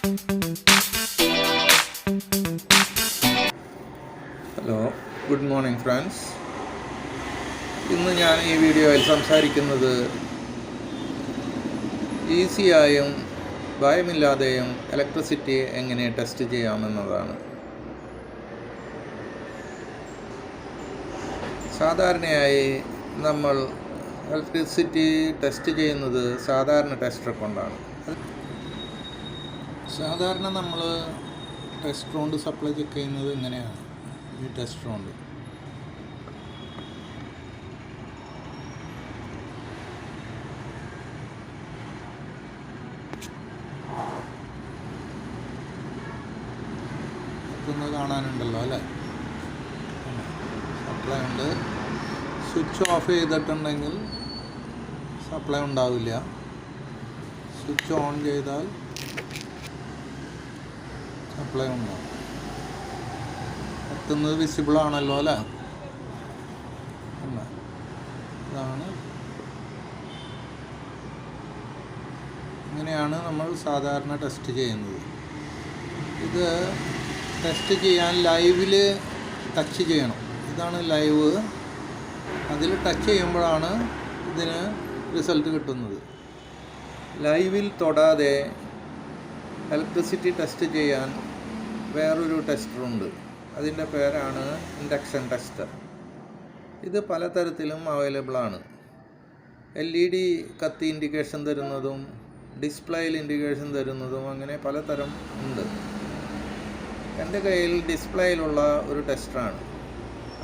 Hello, good morning friends. ഇന്ന് ഞാൻ ഈ വീഡിയോയിൽ സംസാരിക്കുന്നത് ഈസിയായും ഭയമില്ലാതെയും ഇലക്ട്രിസിറ്റി എങ്ങനെ ടെസ്റ്റ് ചെയ്യാമെന്നതാണ്. സാധാരണയായി നമ്മൾ ഇലക്ട്രിസിറ്റി ടെസ്റ്റ് ചെയ്യുന്നത് സാധാരണ ടെസ്റ്റർ കൊണ്ടാണ്. സാധാരണ നമ്മൾ ടെസ്റ്റർ കൊണ്ട് സപ്ലൈ ചെക്ക് ചെയ്യുന്നത് ഇങ്ങനെയാണ്. ഈ ടെസ്റ്റർ കൊണ്ട് ഇതൊന്ന് കാണാനുണ്ടല്ലോ അല്ലേ? സപ്ലൈ ഉണ്ട്. സ്വിച്ച് ഓഫ് ചെയ്തിട്ടുണ്ടെങ്കിൽ സപ്ലൈ ഉണ്ടാവില്ല. സ്വിച്ച് ഓൺ ചെയ്താൽ സപ്ലൈ ഉണ്ടാവും. എത്തുന്നത് വിസിബിൾ ആണല്ലോ അല്ലേ? അല്ല, ഇതാണ്. ഇങ്ങനെയാണ് നമ്മൾ സാധാരണ ടെസ്റ്റ് ചെയ്യുന്നത്. ഇത് ടെസ്റ്റ് ചെയ്യാൻ ലൈവിൽ ടച്ച് ചെയ്യണം. ഇതാണ് ലൈവ്. അതിൽ ടച്ച് ചെയ്യുമ്പോഴാണ് ഇതിന് റിസൾട്ട് കിട്ടുന്നത്. ലൈവിൽ തൊടാതെ ഇലക്ട്രിസിറ്റി ടെസ്റ്റ് ചെയ്യാൻ വേറൊരു ടെസ്റ്ററുണ്ട്. അതിൻ്റെ പേരാണ് ഇൻഡക്ഷൻ ടെസ്റ്റർ. ഇത് പലതരത്തിലും അവൈലബിളാണ്. LED കത്തി ഇൻഡിക്കേഷൻ തരുന്നതും ഡിസ്പ്ലേയിൽ ഇൻഡിക്കേഷൻ തരുന്നതും അങ്ങനെ പലതരം ഉണ്ട്. എൻ്റെ കയ്യിൽ ഡിസ്പ്ലേയിലുള്ള ഒരു ടെസ്റ്ററാണ്.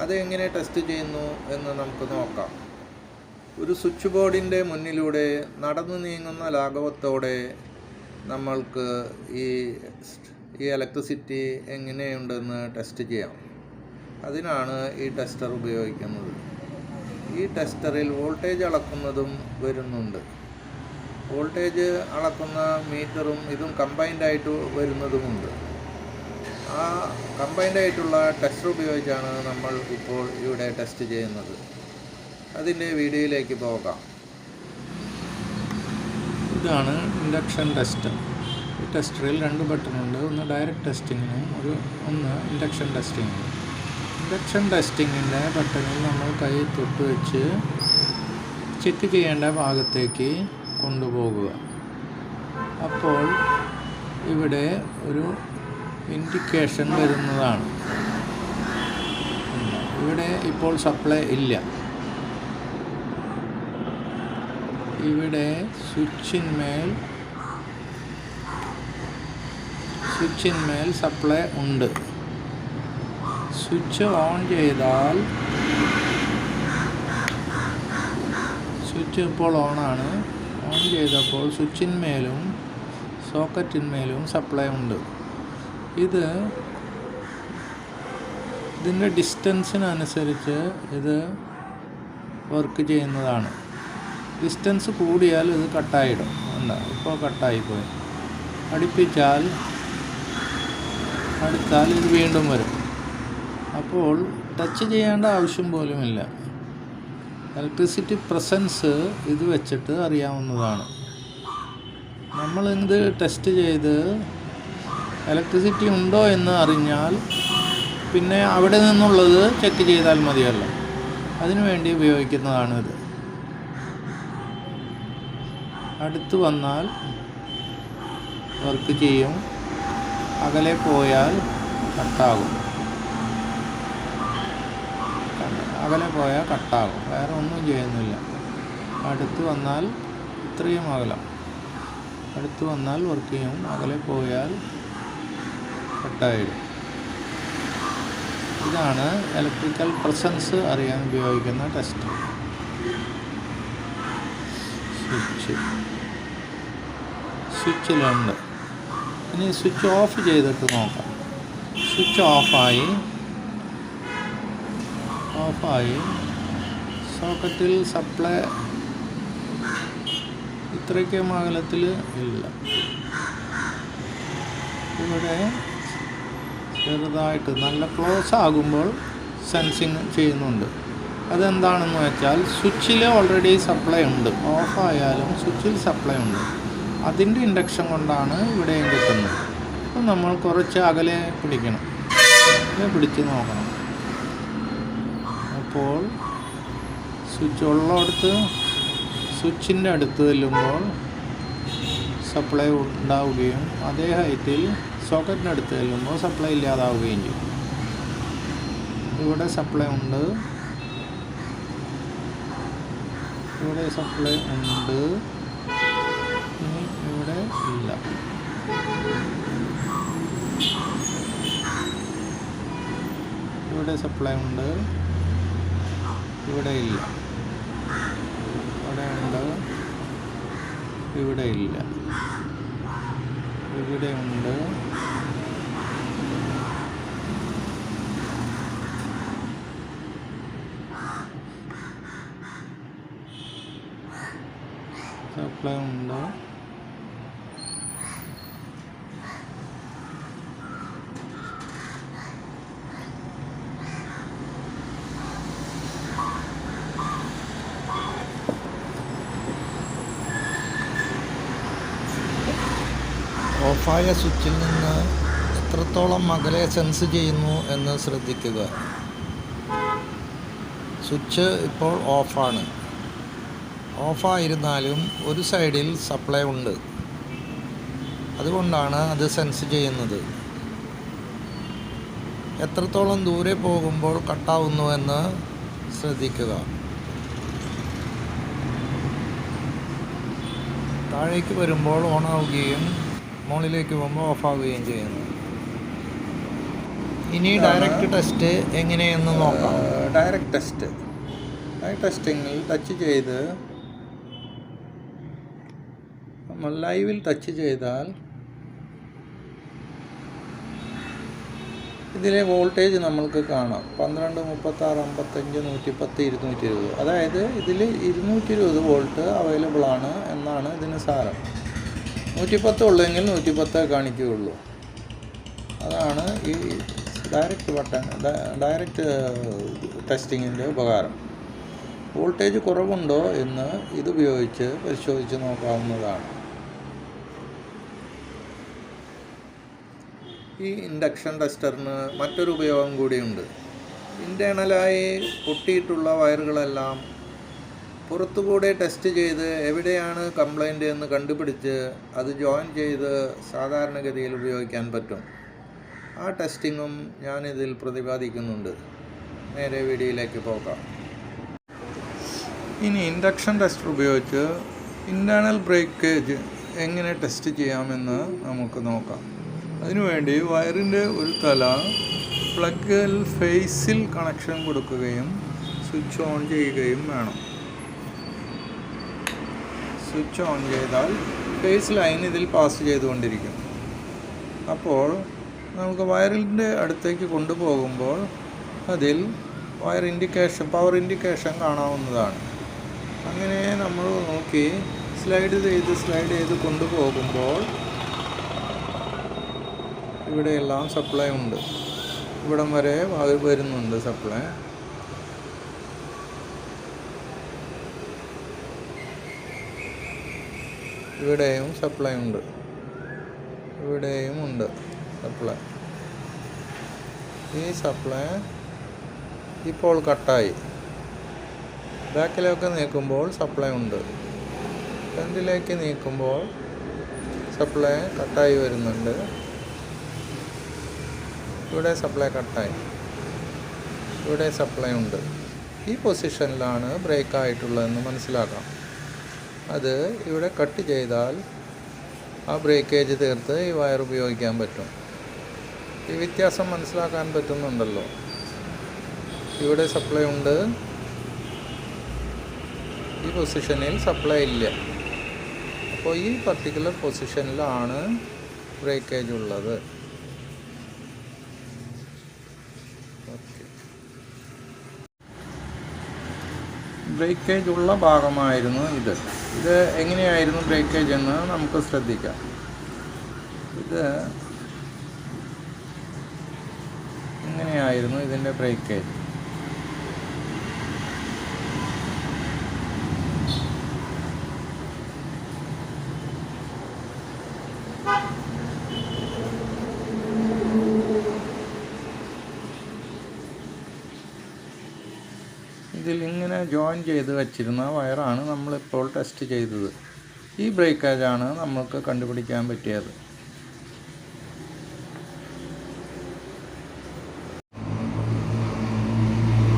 അത് എങ്ങനെ ടെസ്റ്റ് ചെയ്യുന്നു എന്ന് നമുക്ക് നോക്കാം. ഒരു സ്വിച്ച് ബോർഡിൻ്റെ മുന്നിലൂടെ നടന്നു നീങ്ങുന്ന ലാഘവത്തോടെ നമ്മൾക്ക് ഈ ഇലക്ട്രിസിറ്റി എങ്ങനെയുണ്ടെന്ന് ടെസ്റ്റ് ചെയ്യാം. അതിനാണ് ഈ ടെസ്റ്റർ ഉപയോഗിക്കുന്നത്. ഈ ടെസ്റ്ററിൽ വോൾട്ടേജ് അളക്കുന്നതും വരുന്നുണ്ട്. വോൾട്ടേജ് അളക്കുന്ന മീറ്ററും ഇതും കമ്പൈൻഡായിട്ട് വരുന്നതുമുണ്ട്. ആ കമ്പൈൻഡായിട്ടുള്ള ടെസ്റ്റർ ഉപയോഗിച്ചാണ് നമ്മൾ ഇപ്പോൾ ഇവിടെ ടെസ്റ്റ് ചെയ്യുന്നത്. അതിൻ്റെ വീഡിയോയിലേക്ക് പോകാം. ഇതാണ് ഇൻഡക്ഷൻ ടെസ്റ്റർ. ഈ ടെസ്റ്ററിൽ 2 ബട്ടണുണ്ട്. ഒന്ന് ഡയറക്റ്റ് ടെസ്റ്റിങ്ങിനും ഒന്ന് ഇൻഡക്ഷൻ ടെസ്റ്റിങ്ങിനും. ഇൻഡക്ഷൻ ടെസ്റ്റിങ്ങിൻ്റെ ബട്ടണിൽ നമ്മൾ കൈ തൊട്ട് വെച്ച് ചെക്ക് ചെയ്യേണ്ട ഭാഗത്തേക്ക് കൊണ്ടുപോകുക. അപ്പോൾ ഇവിടെ ഒരു ഇൻഡിക്കേഷൻ വരുന്നതാണ്. ഇവിടെ ഇപ്പോൾ സപ്ലൈ ഇല്ല. ഇവിടെ സ്വിച്ചിന്മേൽ സപ്ലൈ ഉണ്ട്. സ്വിച്ച് ഓൺ ചെയ്താൽ സ്വിച്ച് ഇപ്പോൾ ഓണാണ്. ഓൺ ചെയ്തപ്പോൾ സ്വിച്ചിന്മേലും സോക്കറ്റിന്മേലും സപ്ലൈ ഉണ്ട്. ഇതിൻ്റെ ഡിസ്റ്റൻസിനനുസരിച്ച് ഇത് വർക്ക് ചെയ്യുന്നതാണ്. ഡിസ്റ്റൻസ് കൂടിയാൽ ഇത് കട്ടായിടും. ഇപ്പോൾ കട്ടായിപ്പോയി. അടുത്താൽ ഇത് വീണ്ടും വരും. അപ്പോൾ ടച്ച് ചെയ്യേണ്ട ആവശ്യം പോലുമില്ല. ഇലക്ട്രിസിറ്റി പ്രസൻസ് ഇത് വെച്ചിട്ട് അറിയാവുന്നതാണ്. നമ്മളിത് ടെസ്റ്റ് ചെയ്ത് ഇലക്ട്രിസിറ്റി ഉണ്ടോ എന്ന് അറിഞ്ഞാൽ പിന്നെ അവിടെ നിന്നുള്ളത് ചെക്ക് ചെയ്താൽ മതിയല്ലോ. അതിനു വേണ്ടി ഉപയോഗിക്കുന്നതാണിത്. അടുത്ത് വന്നാൽ വർക്ക് ചെയ്യും. അകലെ പോയാൽ കട്ടാകും. വേറെ ഒന്നും ചെയ്യുന്നില്ല. അടുത്ത് വന്നാൽ ഇത്രയും അകലം. അടുത്ത് വന്നാൽ വർക്ക് ചെയ്യും. അകലെ പോയാൽ കട്ടായിടും. ഇതാണ് ഇലക്ട്രിക്കൽ പ്രസൻസ് അറിയാൻ ഉപയോഗിക്കുന്ന ടെസ്റ്റ്. സ്വിച്ചിലുണ്ട്. ഇനി സ്വിച്ച് ഓഫ് ചെയ്തിട്ട് നോക്കാം. സ്വിച്ച് ഓഫായി. സോക്കറ്റിൽ സപ്ലൈ ഇത്രയ്ക്കും അകലത്തിൽ ഇല്ല. ഇവിടെ ചെറുതായിട്ട് നല്ല ക്ലോസ് ആകുമ്പോൾ സെൻസിങ് ചെയ്യുന്നുണ്ട്. അതെന്താണെന്ന് വെച്ചാൽ സ്വിച്ചിൽ ഓൾറെഡി സപ്ലൈ ഉണ്ട്. ഓഫായാലും സ്വിച്ചിൽ സപ്ലൈ ഉണ്ട്. അതിൻ്റെ ഇൻഡക്ഷൻ കൊണ്ടാണ് ഇവിടെയും കിട്ടുന്നത്. അപ്പം നമ്മൾ കുറച്ച് അകലെ പിടിക്കണം, പിടിച്ച് നോക്കണം. അപ്പോൾ സ്വിച്ച് ഉള്ളിടത്ത് സ്വിച്ചിൻ്റെ അടുത്ത് ചെല്ലുമ്പോൾ സപ്ലൈ ഉണ്ടാവുകയും അതേ ഹൈറ്റിൽ സോക്കറ്റിൻ്റെ അടുത്ത് ചെല്ലുമ്പോൾ സപ്ലൈ ഇല്ലാതാവുകയും ചെയ്യും. ഇവിടെ സപ്ലൈ ഉണ്ട്, ഇവിടെ സപ്ലൈ ഉണ്ട്, ഇനി ഇവിടെ ഇല്ല. ഇവിടെ സപ്ലൈ ഉണ്ട്, ഇവിടെ ഇല്ല. ഇവിടെ ഉണ്ട്, ഇവിടെ ഇല്ല. ഇവിടെ ഉണ്ട്, സപ്ലൈ ഉണ്ട്, ഓഫായ സ്വിച്ചിൽ നിന്ന് എത്രത്തോളം അകലെ സെൻസ് ചെയ്യുന്നു എന്ന് ശ്രദ്ധിക്കുക. സ്വിച്ച് ഇപ്പോൾ ഓഫാണ്. ഓഫായിരുന്നാലും ഒരു സൈഡിൽ സപ്ലൈ ഉണ്ട്, അതുകൊണ്ടാണ് അത് സെൻസ് ചെയ്യുന്നത്. എത്രത്തോളം ദൂരെ പോകുമ്പോൾ കട്ടാവുന്നുവെന്ന് ശ്രദ്ധിക്കുക. താഴേക്ക് വരുമ്പോൾ ഓണാവുകയും മുകളിലേക്ക് പോകുമ്പോൾ ഓഫാവുകയും ചെയ്യുന്നു. ഇനി ഡയറക്റ്റ് ടെസ്റ്റ് എങ്ങനെയെന്ന് നോക്കാം. ഡയറക്റ്റ് ടെസ്റ്റിങ്ങിൽ ടച്ച് ചെയ്ത് നമ്മൾ ലൈവിൽ ടച്ച് ചെയ്താൽ ഇതിലെ വോൾട്ടേജ് നമ്മൾക്ക് കാണാം. 12, 36, 55, 110, 220. അതായത് ഇതിൽ 220 വോൾട്ട് അവൈലബിൾ ആണ് എന്നാണ് ഇതിന് സാരം. 110 ഉള്ളെങ്കിൽ 110 കാണിക്കുകയുള്ളൂ. അതാണ് ഈ ഡയറക്റ്റ് ടെസ്റ്റിങ്ങിൻ്റെ ഉപകാരം. വോൾട്ടേജ് കുറവുണ്ടോ എന്ന് ഇതുപയോഗിച്ച് പരിശോധിച്ച് നോക്കാവുന്നതാണ്. ഈ ഇൻഡക്ഷൻ ടെസ്റ്ററിന് മറ്റൊരു ഉപയോഗം കൂടിയുണ്ട്. ഇൻറ്റേർണലായി പൊട്ടിയിട്ടുള്ള വയറുകളെല്ലാം പുറത്തുകൂടെ ടെസ്റ്റ് ചെയ്ത് എവിടെയാണ് കംപ്ലൈൻറ്റ് എന്ന് കണ്ടുപിടിച്ച് അത് ജോയിൻ ചെയ്ത് സാധാരണഗതിയിൽ ഉപയോഗിക്കാൻ പറ്റും. ആ ടെസ്റ്റിങ്ങും ഞാനിതിൽ പ്രതിപാദിക്കുന്നുണ്ട്. നേരെ വീഡിയോയിലേക്ക് പോകാം. ഇനി ഇൻഡക്ഷൻ ടെസ്റ്റർ ഉപയോഗിച്ച് ഇൻറ്റേർണൽ ബ്രേക്കേജ് എങ്ങനെ ടെസ്റ്റ് ചെയ്യാമെന്ന് നമുക്ക് നോക്കാം. അതിനുവേണ്ടി വയറിൻ്റെ ഒരു തല പ്ലഗിൽ ഫേസിൽ കണക്ഷൻ കൊടുക്കുകയും സ്വിച്ച് ഓൺ ചെയ്യുകയും വേണം. സ്വിച്ച് ഓൺ ചെയ്താൽ ഫേസ് ലൈൻ ഇതിൽ പാസ് ചെയ്തുകൊണ്ടിരിക്കും. അപ്പോൾ നമുക്ക് വയറിൻ്റെ അടുത്തേക്ക് കൊണ്ടുപോകുമ്പോൾ അതിൽ പവർ ഇൻഡിക്കേഷൻ കാണാവുന്നതാണ്. അങ്ങനെ നമ്മൾ നോക്കി സ്ലൈഡ് ചെയ്ത് കൊണ്ടുപോകുമ്പോൾ ഇവിടെയെല്ലാം സപ്ലൈ ഉണ്ട്. ഇവിടം വരെ വരുന്നുണ്ട് സപ്ലൈ. ഇവിടെയും സപ്ലൈ ഉണ്ട്, ഇവിടെയും ഉണ്ട് സപ്ലൈ. ഈ സപ്ലൈ ഇപ്പോൾ കട്ടായി. ബാക്കിലേക്ക് നീക്കുമ്പോൾ സപ്ലൈ ഉണ്ട്, ഫ്രണ്ടിലേക്ക് നീക്കുമ്പോൾ സപ്ലൈ കട്ടായി വരുന്നുണ്ട്. ഇവിടെ സപ്ലൈ കട്ടായി, ഇവിടെ സപ്ലൈ ഉണ്ട്. ഈ പൊസിഷനിലാണ് ബ്രേക്ക് ആയിട്ടുള്ളതെന്ന് മനസ്സിലാക്കാം. അത് ഇവിടെ കട്ട് ചെയ്താൽ ആ ബ്രേക്കേജ് തീർത്ത് ഈ വയർ ഉപയോഗിക്കാൻ പറ്റും. ഈ വ്യത്യാസം മനസ്സിലാക്കാൻ പറ്റുന്നുണ്ടല്ലോ. ഇവിടെ സപ്ലൈ ഉണ്ട്, ഈ പൊസിഷനിൽ സപ്ലൈ ഇല്ല. അപ്പോൾ ഈ പർട്ടിക്കുലർ പൊസിഷനിലാണ് ബ്രേക്കേജ് ഉള്ളത്. ബ്രേക്കേജ് ഉള്ള ഭാഗമായിരുന്നു ഇത്. എങ്ങനെയായിരുന്നു ബ്രേക്കേജ് എന്ന് നമുക്ക് ശ്രദ്ധിക്കാം. ഇത് ഇങ്ങനെയായിരുന്നു ഇതിൻ്റെ ബ്രേക്കേജ്. ഇതിലിങ്ങനെ ജോയിൻ ചെയ്ത് വച്ചിരുന്ന വയറാണ് നമ്മളിപ്പോൾ ടെസ്റ്റ് ചെയ്തത്. ഈ ബ്രേക്കേജാണ് നമുക്ക് കണ്ടുപിടിക്കാൻ പറ്റിയത്.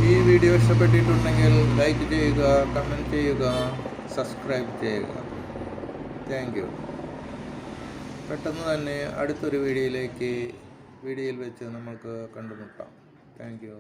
ഈ വീഡിയോ ഇഷ്ടപ്പെട്ടിട്ടുണ്ടെങ്കിൽ ലൈക്ക് ചെയ്യുക, കമൻറ്റ് ചെയ്യുക, സബ്സ്ക്രൈബ് ചെയ്യുക. Thank you. പെട്ടെന്ന് തന്നെ അടുത്തൊരു വീഡിയോയിൽ വെച്ച് നമുക്ക് കണ്ടുമുട്ടാം. Thank you.